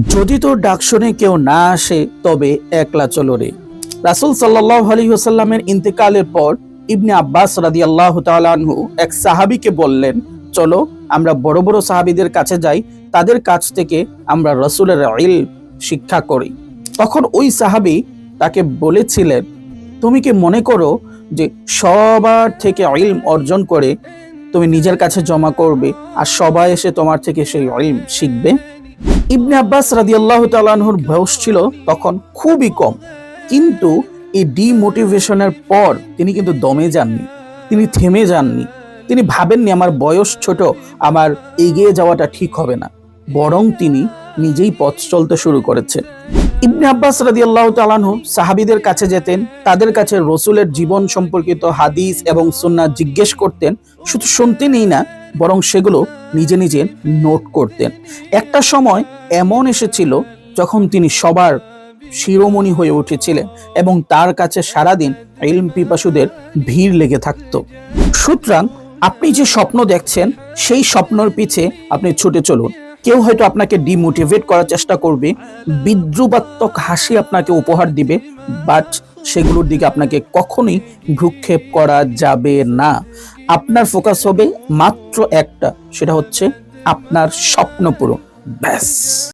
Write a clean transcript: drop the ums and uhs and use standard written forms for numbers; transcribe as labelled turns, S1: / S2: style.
S1: যদি তোর ডাক শুনে কেউ না আসে তবে একলা চলো রে। রাসূল সাল্লাল্লাহু আলাইহি ওয়াসাল্লামের ইন্তেকালের পর ইবনে আব্বাস রাদিয়াল্লাহু তাআলা আনহু এক সাহাবীকে বললেন, চলো আমরা বড় বড় সাহাবীদের কাছে যাই, তাদের কাছ থেকে আমরা রাসূলের ইলম শিক্ষা করি। তখন ওই সাহাবী তাকে বলেছিলেন, তুমি কি মনে করো যে সবার থেকে ইলম অর্জন করে তুমি নিজের কাছে জমা করবে আর সবাই এসে তোমার থেকে সেই ইলম শিখবে? ইবনে আব্বাস রাদিয়াল্লাহু তাআলা আনহুর বয়স ছিল তখন খুবই কম, কিন্তু এই ডিমোটিভেশনের পর তিনি কিন্তু দমে যাননি, তিনি থেমে যাননি। তিনি ভাবেননি আমার বয়স ছোট, আমার এগিয়ে যাওয়াটা ঠিক হবে না, বরং তিনি নিজেই পথ চলতে শুরু করেছেন। ইবনে আব্বাস রাদিয়াল্লাহু তাআলা আনহু সাহাবীদের কাছে যেতেন, তাদের কাছে রসুলের জীবন সম্পর্কিত হাদিস এবং সুন্নাহ জিজ্ঞেস করতেন। শুধু শুনতেনই না, বরং সেগুলো নিজে নিজে নোট করতেন। একটা সময় এমন এসেছিল যখন তিনি সবার শিরোমণি হয়ে উঠেছিলেন এবং তার কাছে সারাদিন ইলম পিপাসুদের ভিড় লেগে থাকতো। সুতরাং আপনি যে স্বপ্ন দেখছেন সেই স্বপ্নের পিছে আপনি ছুটে চলুন। কেউ হয়তো আপনাকে ডিমোটিভেট করার চেষ্টা করবে, বিদ্রুপাত্মক হাসি আপনাকে উপহার দিবে, বাট সেগুলোর দিকে আপনাকে কখনোই ভ্রুক্ষেপ করা যাবে না। আপনার ফোকাস হবে মাত্র একটা, সেটা হচ্ছে আপনার স্বপ্ন পূরণ, ব্যাস।